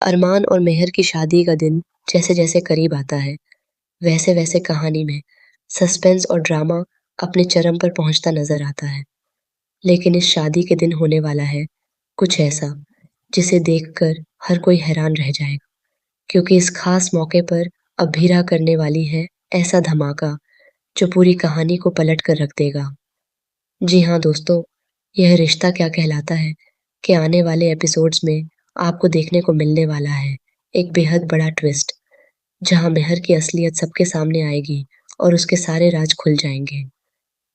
अरमान और मेहर की शादी का दिन जैसे-जैसे करीब आता है, वैसे-वैसे कहानी में सस्पेंस और ड्रामा अपने चरम पर पहुंचता नजर आता है। लेकिन इस शादी के दिन होने वाला है कुछ ऐसा जिसे देखकर हर कोई हैरान रह जाएगा, क्योंकि इस खास मौके पर अभीरा करने वाली है ऐसा धमाका जो पूरी कहानी को पलट कर रख देगा। जी हाँ दोस्तों, यह रिश्ता क्या कहलाता है कि आने वाले एपिसोड्स में आपको देखने को मिलने वाला है एक बेहद बड़ा ट्विस्ट, जहाँ मेहर की असलियत सबके सामने आएगी और उसके सारे राज खुल जाएंगे।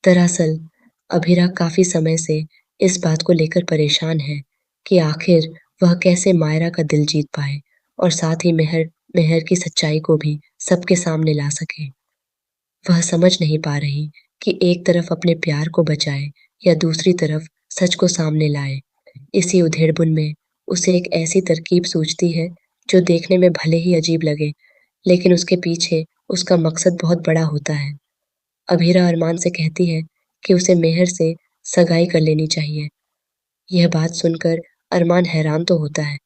दरअसल अभीरा काफी समय से इस बात को लेकर परेशान है कि आखिर वह कैसे मायरा का दिल जीत पाए और साथ ही मेहर मेहर की सच्चाई को भी सबके सामने ला सके। वह समझ नहीं पा रही कि एक तरफ अपने प्यार को बचाए या दूसरी तरफ सच को सामने लाए। इसी उधेड़बुन में उसे एक ऐसी तरकीब सूझती है जो देखने में भले ही अजीब लगे, लेकिन उसके पीछे उसका मकसद बहुत बड़ा होता है। अभीरा अरमान से कहती है कि उसे मेहर से सगाई कर लेनी चाहिए। यह बात सुनकर अरमान हैरान तो होता है,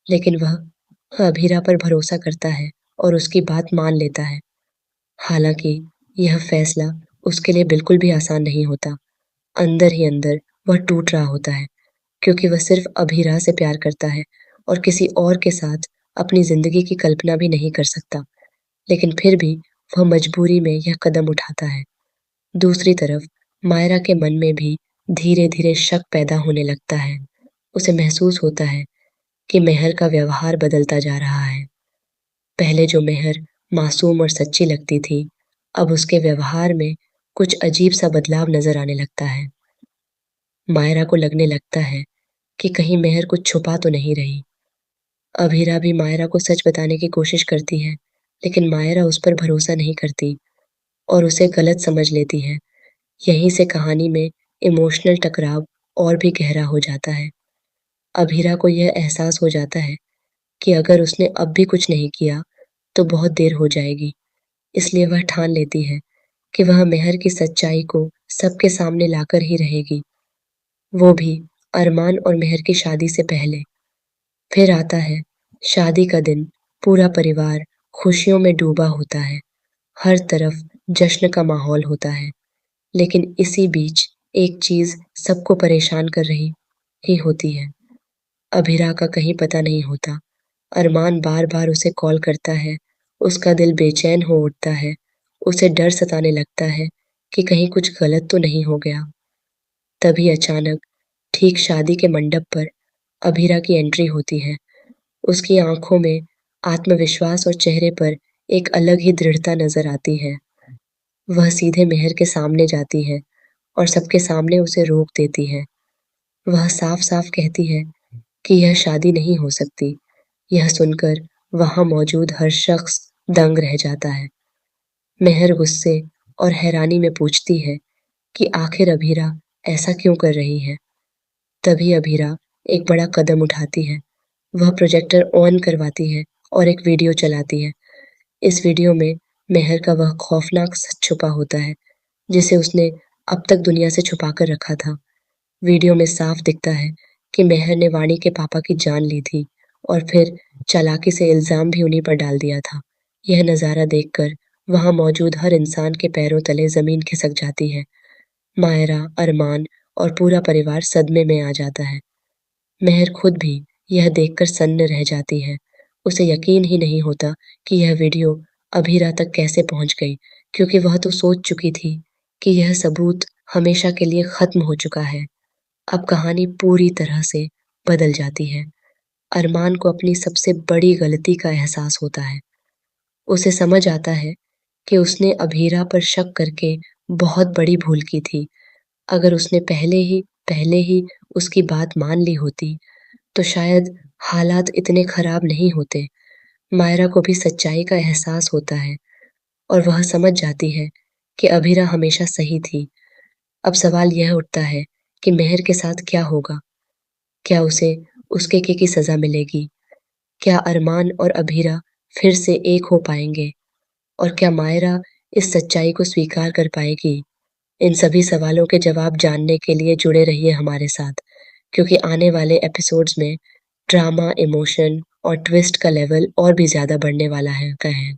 लेकिन वह अभीरा पर भरोसा करता है और उसकी बात मान लेता है। हालांकि यह फैसला उसके लिए बिल्कुल भी आसान नहीं होता। अंदर ही अंदर वह टूट रहा होता है, क्योंकि वह सिर्फ अभीरा से प्यार करता है और किसी और के साथ अपनी जिंदगी की कल्पना भी नहीं कर सकता। लेकिन फिर भी वह मजबूरी में यह कदम उठाता है। दूसरी तरफ मायरा के मन में भी धीरे धीरे शक पैदा होने लगता है। उसे महसूस होता है कि मेहर का व्यवहार बदलता जा रहा है। पहले जो मेहर मासूम और सच्ची लगती थी, अब उसके व्यवहार में कुछ अजीब सा बदलाव नजर आने लगता है। मायरा को लगने लगता है कि कहीं मेहर कुछ छुपा तो नहीं रही। अभीरा भी मायरा को सच बताने की कोशिश करती है, लेकिन मायरा उस पर भरोसा नहीं करती और उसे गलत समझ लेती है। यहीं से कहानी में इमोशनल टकराव और भी गहरा हो जाता है। अभीरा को यह एहसास हो जाता है कि अगर उसने अब भी कुछ नहीं किया तो बहुत देर हो जाएगी। इसलिए वह ठान लेती है कि वह मेहर की सच्चाई को सबके सामने लाकर ही रहेगी, वो भी अरमान और मेहर की शादी से पहले। फिर आता है शादी का दिन। पूरा परिवार खुशियों में डूबा होता है। हर तरफ जश्न का माहौल होता है। लेकिन इसी बीच एक चीज सबको परेशान कर रही ही होती है। अभिरा का कहीं पता नहीं होता। अरमान बार बार उसे कॉल करता है। उसका दिल बेचैन हो उठता है। उसे डर सताने लगता है कि कहीं कुछ गलत तो नहीं हो गया। तभी अचानक ठीक शादी के मंडप पर अभीरा की एंट्री होती है। उसकी आंखों में आत्मविश्वास और चेहरे पर एक अलग ही दृढ़ता नजर आती है। वह सीधे मेहर के सामने जाती है और सबके सामने उसे रोक देती है। वह साफ-साफ कहती है कि यह शादी नहीं हो सकती। यह सुनकर वहां मौजूद हर शख्स दंग रह जाता है। मेहर गुस्से और हैरानी में पूछती है कि आखिर अभीरा ऐसा क्यों कर रही है। तभी अभीरा एक बड़ा कदम उठाती है। वह प्रोजेक्टर ऑन करवाती है और एक वीडियो चलाती है। इस वीडियो में मेहर का वह खौफनाक सच छुपा होता है जिसे उसने अब तक दुनिया से छुपा कर रखा था। वीडियो में साफ दिखता है कि मेहर ने वाणी के पापा की जान ली थी और फिर चालाकी से इल्जाम भी उन्हीं पर डाल दिया था। यह नज़ारा देखकर वहां मौजूद हर इंसान के पैरों तले जमीन खिसक जाती है। मायरा, अरमान और पूरा परिवार सदमे में आ जाता है। मेहर खुद भी यह देखकर सन्न रह जाती है। उसे यकीन ही नहीं होता कि यह वीडियो अभीरा तक कैसे पहुंच गई, क्योंकि वह तो सोच चुकी थी कि यह सबूत हमेशा के लिए खत्म हो चुका है। अब कहानी पूरी तरह से बदल जाती है। अरमान को अपनी सबसे बड़ी गलती का एहसास होता है। उसे समझ आता है कि उसने अभीरा पर शक करके बहुत बड़ी भूल की थी। अगर उसने पहले ही उसकी बात मान ली होती तो शायद हालात इतने खराब नहीं होते। मायरा को भी सच्चाई का एहसास होता है और वह समझ जाती है कि अभीरा हमेशा सही थी। अब सवाल यह उठता है कि मेहर के साथ क्या होगा? क्या उसे उसके की सजा मिलेगी? क्या अरमान और अभीरा फिर से एक हो पाएंगे? और क्या मायरा इस सच्चाई को स्वीकार कर पाएगी? इन सभी सवालों के जवाब जानने के लिए जुड़े रहिए हमारे साथ, क्योंकि आने वाले एपिसोड्स में ड्रामा, इमोशन और ट्विस्ट का लेवल और भी ज़्यादा बढ़ने वाला है कहें।